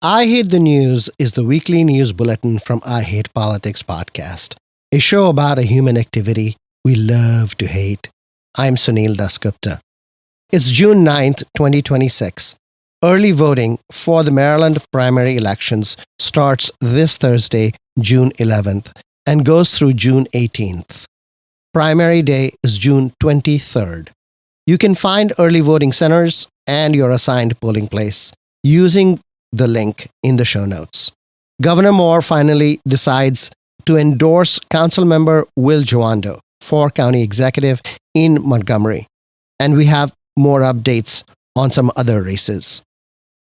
I Hate the News is the weekly news bulletin from I Hate Politics podcast, a show about a human activity we love to hate. I'm Sunil Dasgupta. It's June 9th, 2026. Early voting for the Maryland primary elections starts this Thursday, June 11th, and goes through June 18th. Primary day is June 23rd. You can find early voting centers and your assigned polling place using the link in the show notes. Governor Moore finally decides to endorse Councilmember Will Joando for county executive in Montgomery. And we have more updates on some other races.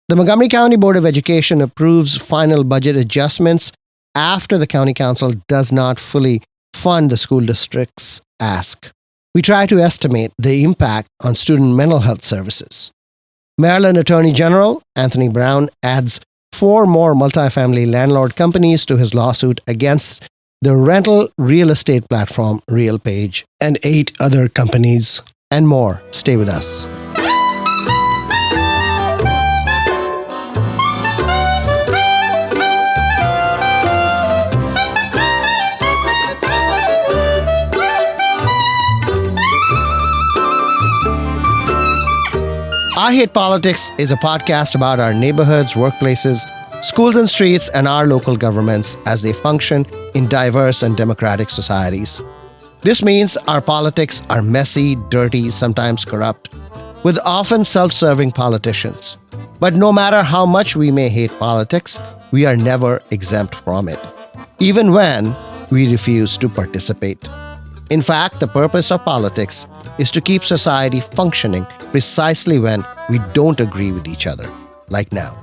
The Montgomery County Board of Education approves final budget adjustments after the county council does not fully fund the school district's ask. We try to estimate the impact on student mental health services. Maryland Attorney General Anthony Brown adds 4 more multifamily landlord companies to his lawsuit against the rental real estate platform RealPage and 8 other companies and more. Stay with us. I Hate Politics is a podcast about our neighborhoods, workplaces, schools and streets, and our local governments as they function in diverse and democratic societies. This means our politics are messy, dirty, sometimes corrupt, with often self-serving politicians. But no matter how much we may hate politics, we are never exempt from it, even when we refuse to participate. In fact, the purpose of politics is to keep society functioning precisely when we don't agree with each other, like now.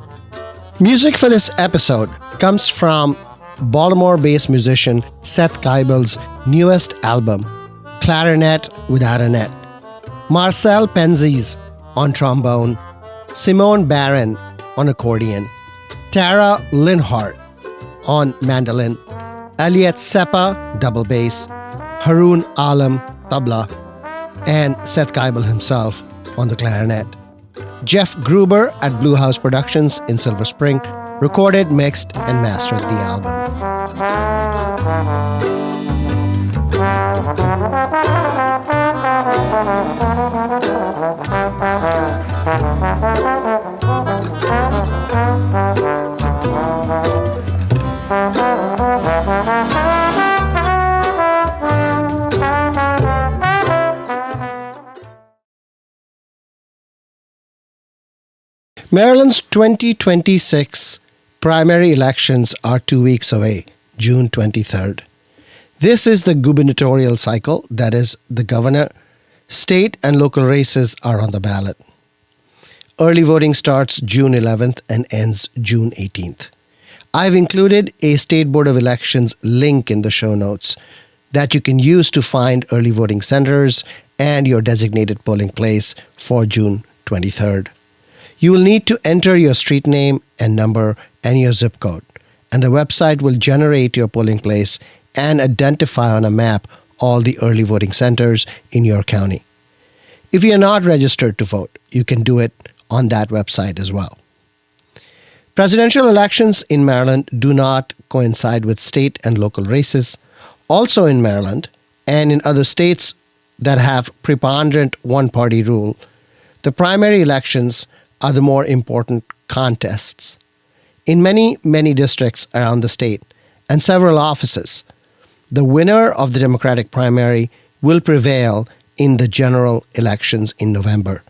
Music for this episode comes from Baltimore-based musician Seth Keibel's newest album, Clarinet Without a Net. Marcel Penzies on trombone, Simone Barron on accordion, Tara Linhart on mandolin, Elliot Seppa double bass, Haroon Alam tabla, and Seth Keibel himself on the clarinet. Jeff Gruber at Blue House Productions in Silver Spring recorded, mixed, and mastered the album. Maryland's 2026 primary elections are 2 weeks away, June 23rd. This is the gubernatorial cycle, that is, the governor. State and local races are on the ballot. Early voting starts June 11th and ends June 18th. I've included a State Board of Elections link in the show notes that you can use to find early voting centers and your designated polling place for June 23rd. You will need to enter your street name and number and your zip code, and the website will generate your polling place and identify on a map all the early voting centers in your county. If you are not registered to vote, you can do it on that website as well. Presidential elections in Maryland do not coincide with state and local races. Also in Maryland and in other states that have preponderant one-party rule, the primary elections are the more important contests. In many districts around the state and several offices, the winner of the Democratic primary will prevail in the general elections in November.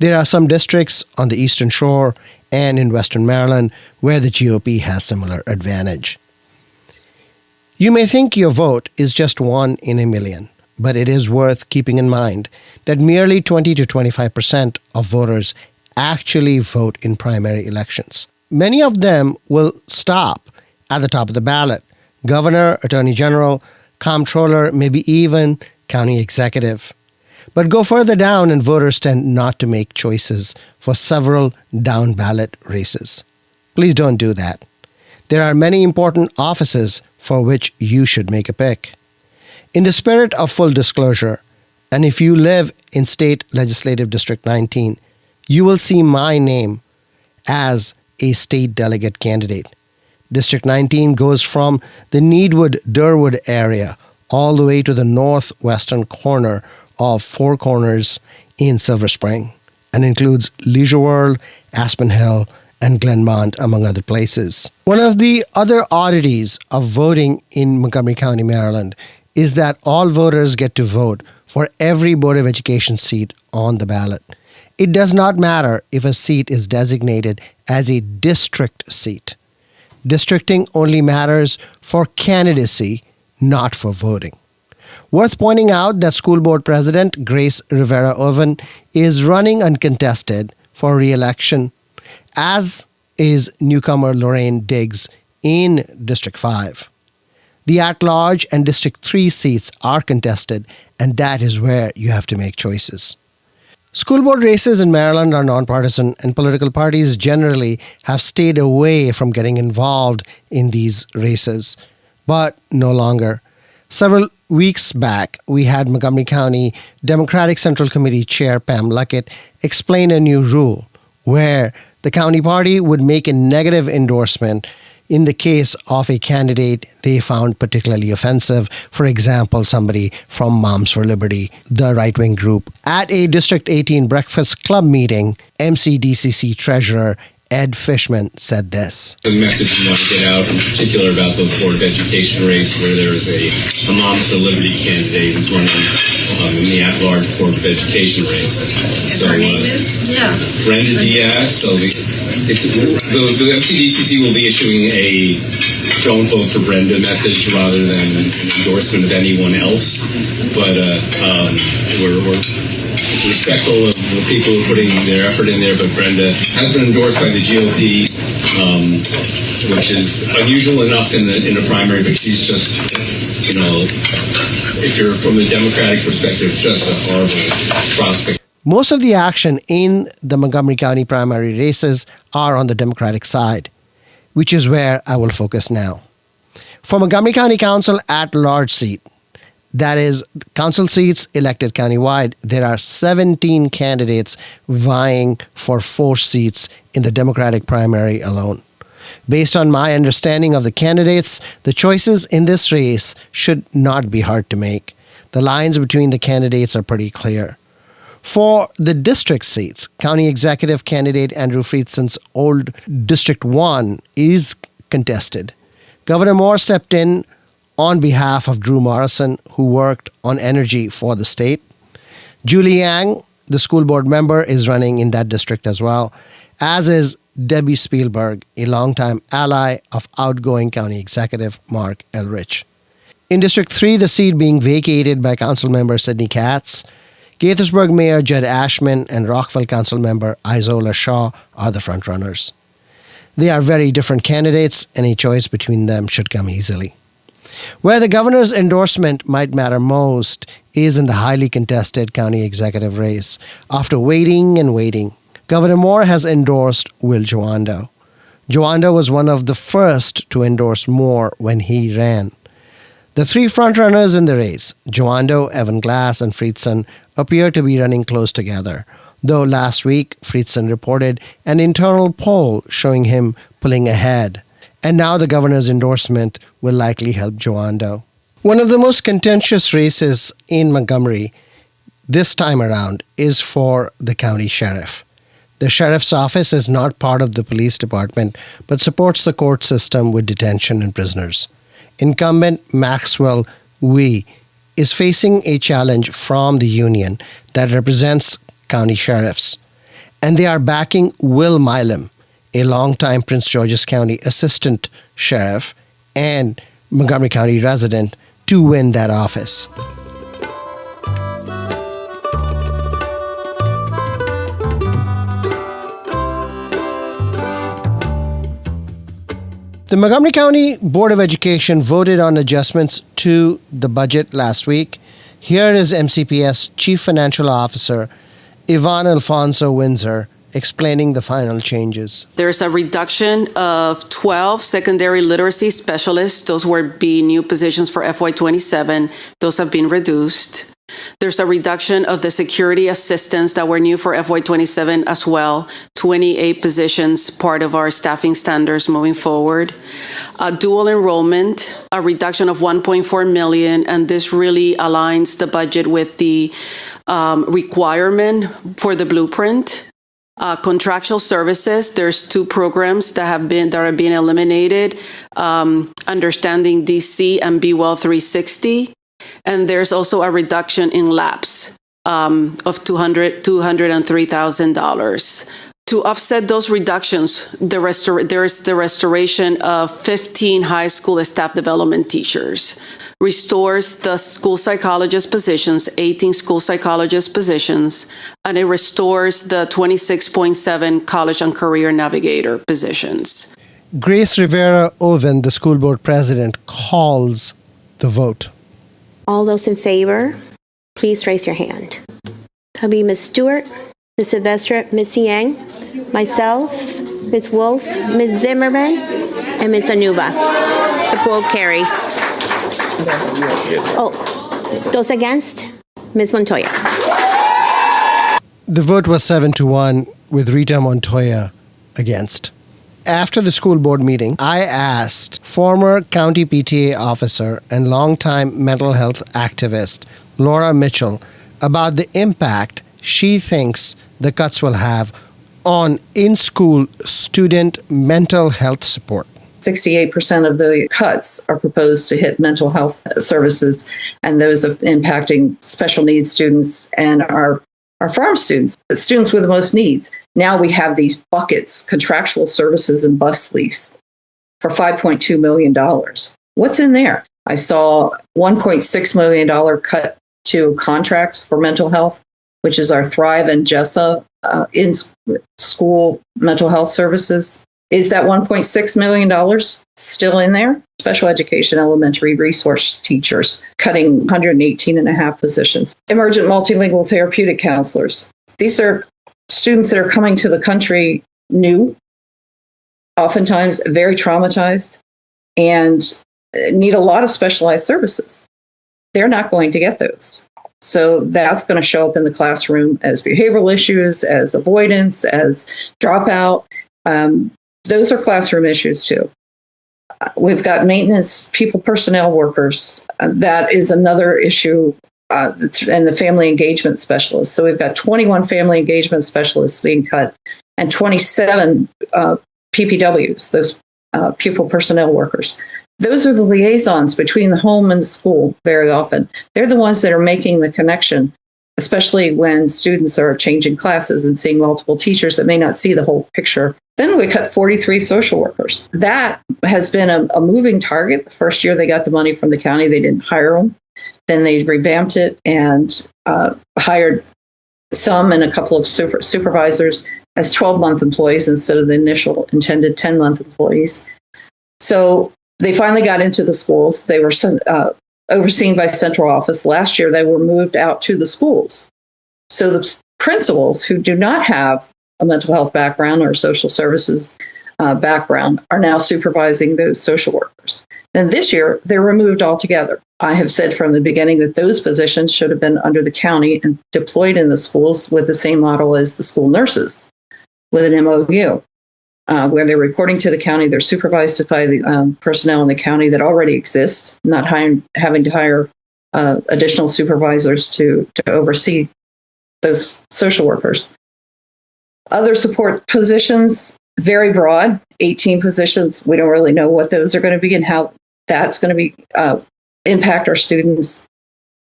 There are some districts on the Eastern Shore and in Western Maryland where the GOP has similar advantage. You may think your vote is just 1 in a million, but it is worth keeping in mind that merely 20 to 25% of voters actually vote in primary elections. Many of them will stop at the top of the ballot: governor, attorney general, comptroller, maybe even county executive. But go further down and voters tend not to make choices for several down ballot races. Please don't do that. There are many important offices for which you should make a pick. In the spirit of full disclosure, and if you live in State Legislative District 19, you will see my name as a state delegate candidate. District 19 goes from the Needwood-Durwood area all the way to the northwestern corner of Four Corners in Silver Spring and includes Leisure World, Aspen Hill, and Glenmont, among other places. One of the other oddities of voting in Montgomery County, Maryland, is that all voters get to vote for every Board of Education seat on the ballot. It does not matter if a seat is designated as a district seat. Districting only matters for candidacy, not for voting. Worth pointing out that School Board President Grace Rivera-Oven is running uncontested for re-election, as is newcomer Lorraine Diggs in District 5. The at-large and District 3 seats are contested, and that is where you have to make choices. School board races in Maryland are nonpartisan, and political parties generally have stayed away from getting involved in these races, but no longer. Several weeks back, we had Montgomery County Democratic Central Committee Chair Pam Luckett explain a new rule where the county party would make a negative endorsement in the case of a candidate they found particularly offensive, for example, somebody from Moms for Liberty, the right-wing group. At a District 18 Breakfast Club meeting, MCDCC Treasurer Ed Fishman said this. The message we want to get out, in particular about the Board of Education race, where there is a Moms for Liberty candidate who's running in the at-large Board of Education race. So her name is? Yeah. Brenda Diaz. So the MCDCC will be issuing a don't vote for Brenda message rather than an endorsement of anyone else. But we're respectful of the people who are putting their effort in there, but Brenda has been endorsed by the GOP, which is unusual enough in a primary, but she's just, if you're from the Democratic perspective, just a horrible prospect. Most of the action in the Montgomery County primary races are on the Democratic side, which is where I will focus now. For Montgomery County Council at-large seat, that is, council seats elected countywide, there are 17 candidates vying for 4 seats in the Democratic primary alone. Based on my understanding of the candidates, the choices in this race should not be hard to make. The lines between the candidates are pretty clear. For the district seats, County Executive candidate Andrew Friedson's old District 1 is contested. Governor Moore stepped in on behalf of Drew Morrison, who worked on energy for the state. Julie Yang, the school board member, is running in that district as well, as is Debbie Spielberg, a longtime ally of outgoing county executive Mark Elrich. In District 3, the seat being vacated by council member Sidney Katz, Gaithersburg Mayor Judd Ashman and Rockville Council member Isola Shaw are the frontrunners. They are very different candidates, and a choice between them should come easily. Where the governor's endorsement might matter most is in the highly contested county executive race. After waiting and waiting, Governor Moore has endorsed Will Joando. Joando was one of the first to endorse Moore when he ran. The 3 frontrunners in the race, Joando, Evan Glass, and Friedson, appear to be running close together, though last week Friedson reported an internal poll showing him pulling ahead. And now the governor's endorsement will likely help Joando. One of the most contentious races in Montgomery this time around is for the county sheriff. The sheriff's office is not part of the police department, but supports the court system with detention and prisoners. Incumbent Maxwell Wee is facing a challenge from the union that represents county sheriffs, and they are backing Will Milam, a longtime Prince George's County assistant sheriff and Montgomery County resident, to win that office. The Montgomery County Board of Education voted on adjustments to the budget last week. Here is MCPS Chief Financial Officer Yvonne Alfonso Windsor explaining the final changes. There's a reduction of 12 secondary literacy specialists. Those would be new positions for FY27. Those have been reduced. There's a reduction of the security assistants that were new for FY27 as well, 12 28 positions, part of our staffing standards moving forward. Dual enrollment, a reduction of 1.4 million, and this really aligns the budget with the requirement for the blueprint. Contractual services, there's two programs that are being eliminated, Understanding DC and Be Well 360. And there's also a reduction in lapse of $203,000. To offset those reductions, there is the restoration of 15 high school staff development teachers, restores the school psychologist positions, 18 school psychologist positions, and it restores the 26.7 college and career navigator positions. Grace Rivera Oven, the school board president, calls the vote. All those in favor, please raise your hand. That'll be Ms. Stewart, Ms. Sylvester, Ms. Yang, myself, Ms. Wolf, Ms. Zimmerman, and Ms. Anuba. The vote carries. Oh, those against? Ms. Montoya. The vote was 7-1 with Rita Montoya against. After the school board meeting, I asked former county PTA officer and longtime mental health activist Laura Mitchell about the impact she thinks the cuts will have on in-school student mental health support. 68% of the cuts are proposed to hit mental health services, and those are impacting special needs students and our farm students, the students with the most needs. Now we have these buckets, contractual services and bus lease for $5.2 million. What's in there? I saw $1.6 million cut to contracts for mental health, which is our Thrive and Jessa in-school mental health services. Is that $1.6 million still in there? Special education elementary resource teachers, cutting 118.5 positions. Emergent multilingual therapeutic counselors. These are students that are coming to the country new, oftentimes very traumatized, and need a lot of specialized services. They're not going to get those. So that's going to show up in the classroom as behavioral issues, as avoidance, as dropout. Those are classroom issues too. We've got maintenance, personnel workers. That is another issue, and the family engagement specialists. So we've got 21 family engagement specialists being cut and 27 PPWs, those pupil personnel workers. Those are the liaisons between the home and the school very often. They're the ones that are making the connection, especially when students are changing classes and seeing multiple teachers that may not see the whole picture. Then we cut 43 social workers. That has been a moving target. The first year they got the money from the county, they didn't hire them. Then they revamped it and hired some and a couple of supervisors as 12-month employees instead of the initial intended 10-month employees. So they finally got into the schools. They were overseen by central office. Last year, they were moved out to the schools. So the principals who do not have a mental health background or social services background are now supervising those social workers. And this year, they're removed altogether. I have said from the beginning that those positions should have been under the county and deployed in the schools with the same model as the school nurses, with an MOU. Where they're reporting to the county, they're supervised by the personnel in the county that already exist, not having to hire additional supervisors to oversee those social workers. Other support positions, very broad, 18 positions. We don't really know what those are going to be and how that's going to be impact our students.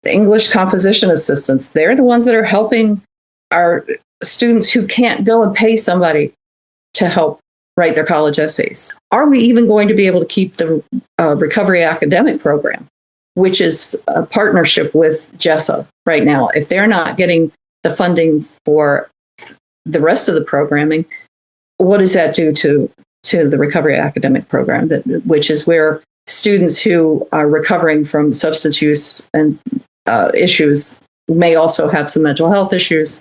The English composition assistants, they're the ones that are helping our students who can't go and pay somebody to help write their college essays. Are we even going to be able to keep the recovery academic program, which is a partnership with Jessa right now? If they're not getting the funding for the rest of the programming, what does that do to the recovery academic program, which is where students who are recovering from substance use and issues may also have some mental health issues?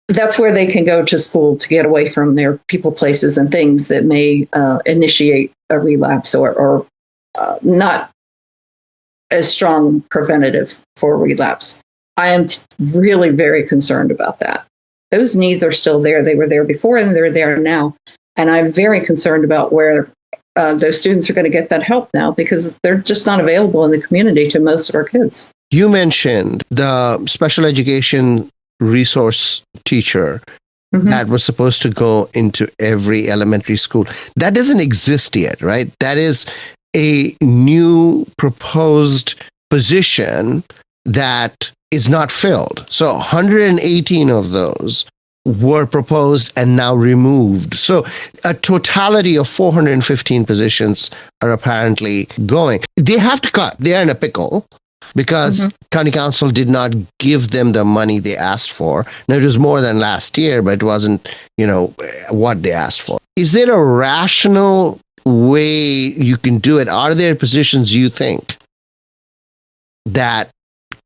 That's where they can go to school to get away from their people, places, and things that may initiate a relapse or not as strong preventative for relapse. I am really very concerned about that. Those needs are still there. They were there before and they're there now. And I'm very concerned about where those students are going to get that help now, because they're just not available in the community to most of our kids. You mentioned the special education resource teacher that was supposed to go into every elementary school. That doesn't exist yet, right? That is a new proposed position that is not filled. So 118 of those were proposed and now removed. So a totality of 415 positions are apparently going. They have to cut. They are in a pickle because county council did not give them the money they asked for. Now, it was more than last year, but it wasn't, what they asked for. Is there a rational way you can do it? Are there positions you think that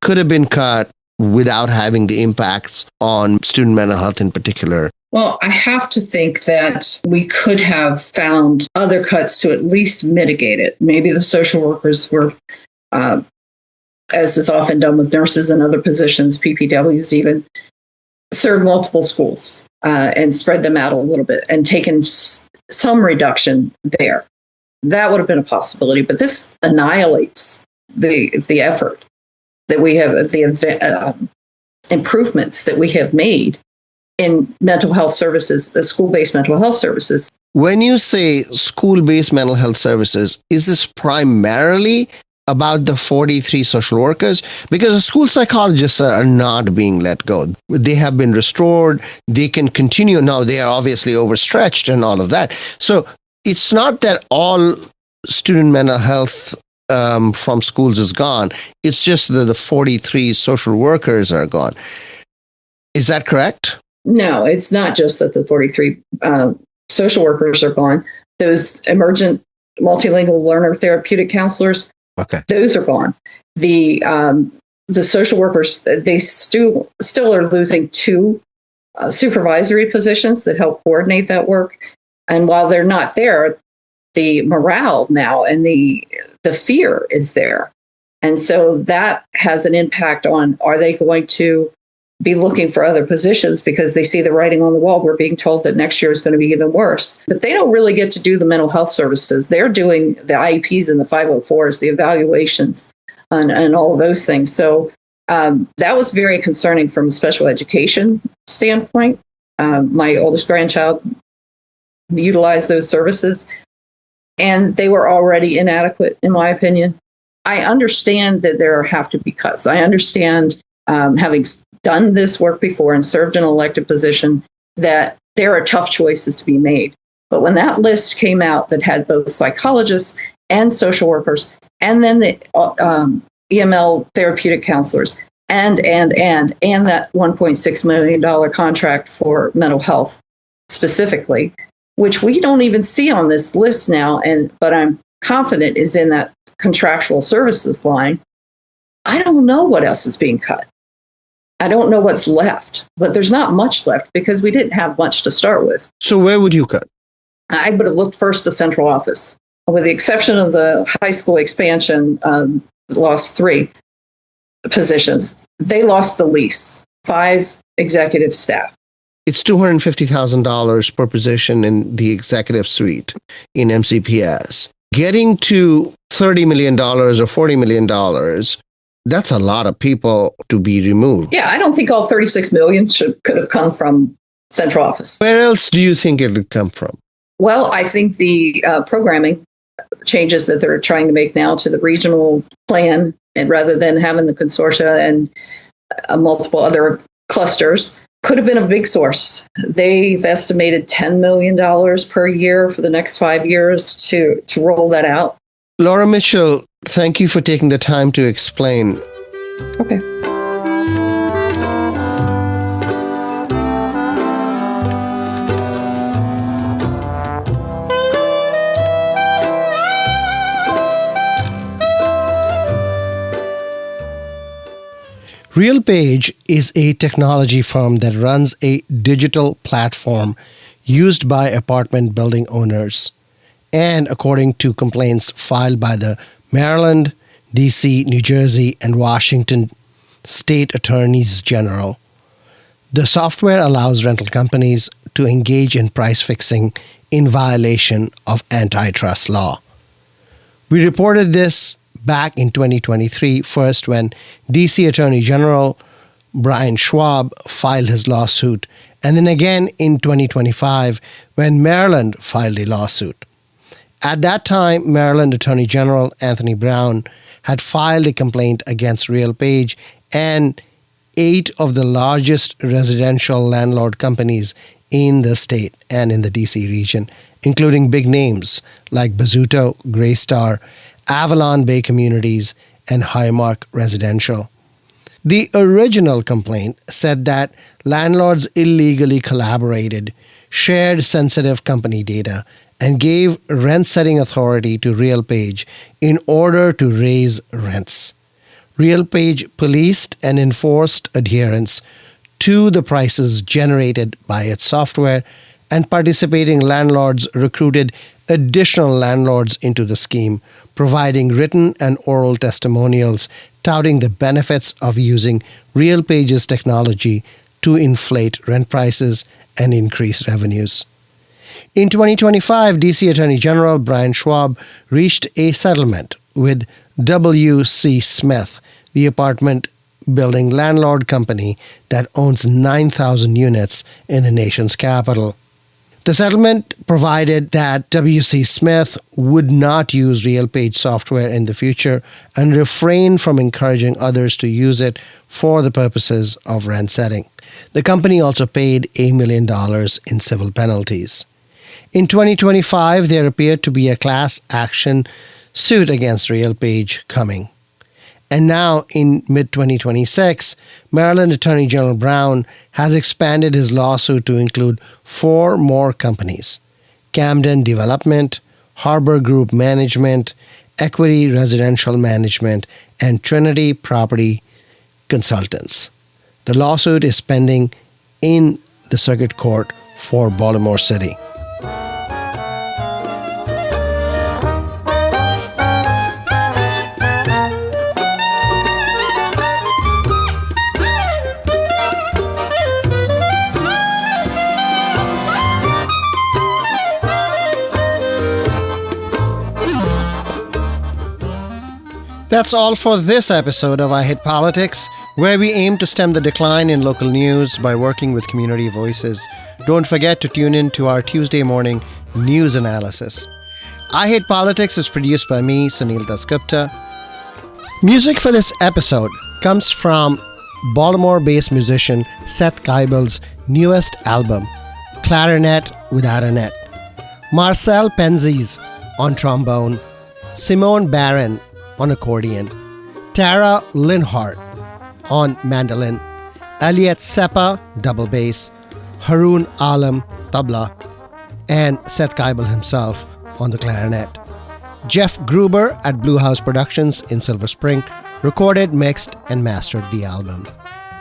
could have been cut without having the impacts on student mental health in particular? Well, I have to think that we could have found other cuts to at least mitigate it. Maybe the social workers were, as is often done with nurses and other positions, PPWs even, serve multiple schools and spread them out a little bit and taken some reduction there. That would have been a possibility, but this annihilates the effort that we have, the improvements that we have made in mental health services, school-based mental health services. When you say school-based mental health services, is this primarily about the 43 social workers? Because the school psychologists are not being let go. They have been restored. They can continue. Now, they are obviously overstretched and all of that. So it's not that all student mental health from schools is gone. It's just that the 43 social workers are gone. Is that correct? No, it's not just that the 43 social workers are gone. Those emergent multilingual learner therapeutic counselors, those are gone. The social workers, they still are losing 2 supervisory positions that help coordinate that work. And while they're not there, the morale now and the fear is there. And so that has an impact on, are they going to be looking for other positions because they see the writing on the wall? We're being told that next year is going to be even worse. But they don't really get to do the mental health services. They're doing the IEPs and the 504s, the evaluations, and all of those things. So that was very concerning from a special education standpoint. My oldest grandchild utilized those services, and they were already inadequate, in my opinion. I understand that there have to be cuts. I understand, having done this work before and served in an elected position, that there are tough choices to be made. But when that list came out that had both psychologists and social workers, and then the EML therapeutic counselors, and that $1.6 million contract for mental health specifically, which we don't even see on this list now, but I'm confident is in that contractual services line. I don't know what else is being cut. I don't know what's left, but there's not much left because we didn't have much to start with. So where would you cut? I would have looked first to central office. With the exception of the high school expansion, lost 3 positions. They lost the least, 5 executive staff. It's $250,000 per position in the executive suite in MCPS. Getting to $30 million or $40 million, that's a lot of people to be removed. Yeah, I don't think all 36 million could have come from central office. Where else do you think it would come from? Well, I think the programming changes that they're trying to make now to the regional plan, and rather than having the consortia and multiple other clusters, could have been a big source. They've estimated $10 million per year for the next 5 years to roll that out. Laura Mitchell, thank you for taking the time to explain. Okay. RealPage is a technology firm that runs a digital platform used by apartment building owners. And according to complaints filed by the Maryland, D.C., New Jersey, and Washington state attorneys general, The software allows rental companies to engage in price fixing in violation of antitrust law. We reported this back in 2023, first when DC Attorney General Brian Schwab filed his lawsuit, and then again in 2025 when Maryland filed a lawsuit. At that time, Maryland Attorney General Anthony Brown had filed a complaint against RealPage and 8 of the largest residential landlord companies in the state and in the DC region, including big names like Bazzuto, Greystar, Avalon Bay Communities, and Highmark Residential. The original complaint said that landlords illegally collaborated, shared sensitive company data, and gave rent-setting authority to RealPage in order to raise rents. RealPage policed and enforced adherence to the prices generated by its software, and participating landlords recruited additional landlords into the scheme, providing written and oral testimonials touting the benefits of using RealPage's technology to inflate rent prices and increase revenues. In 2025, DC Attorney General Brian Schwab reached a settlement with W.C. Smith, the apartment building landlord company that owns 9,000 units in the nation's capital. The settlement provided that W.C. Smith would not use RealPage software in the future and refrain from encouraging others to use it for the purposes of rent setting. The company also paid $1 million in civil penalties. In 2025, there appeared to be a class action suit against RealPage coming. And now, in mid-2026, Maryland Attorney General Brown has expanded his lawsuit to include 4 more companies: Camden Development, Harbor Group Management, Equity Residential Management, and Trinity Property Consultants. The lawsuit is pending in the Circuit Court for Baltimore City. That's all for this episode of I Hate Politics, where we aim to stem the decline in local news by working with community voices. Don't forget to tune in to our Tuesday morning news analysis. I Hate Politics is produced by me, Sunil Dasgupta. Music for this episode comes from Baltimore-based musician Seth Keibel's newest album, Clarinet Without a Net. Marcel Penzies on trombone, Simone Barron on accordion, Tara Linhart on mandolin, Elliot Seppa double bass, Haroon Alam tabla, and Seth Keibel himself on the clarinet. Jeff Gruber at Blue House Productions in Silver Spring recorded, mixed, and mastered the album.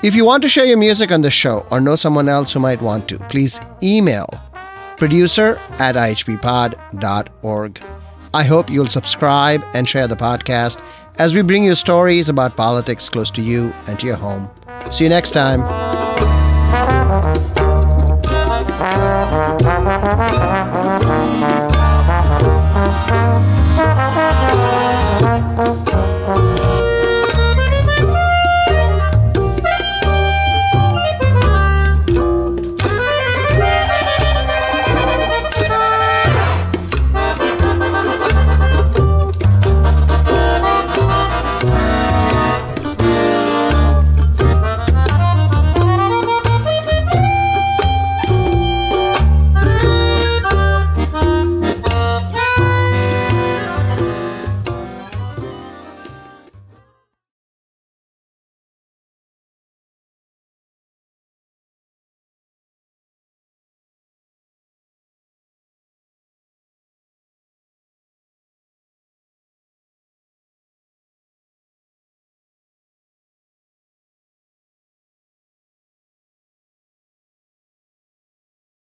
If you want to share your music on the show or know someone else who might want to, please email producer@ihbpod.org. I hope you'll subscribe and share the podcast as we bring you stories about politics close to you and to your home. See you next time.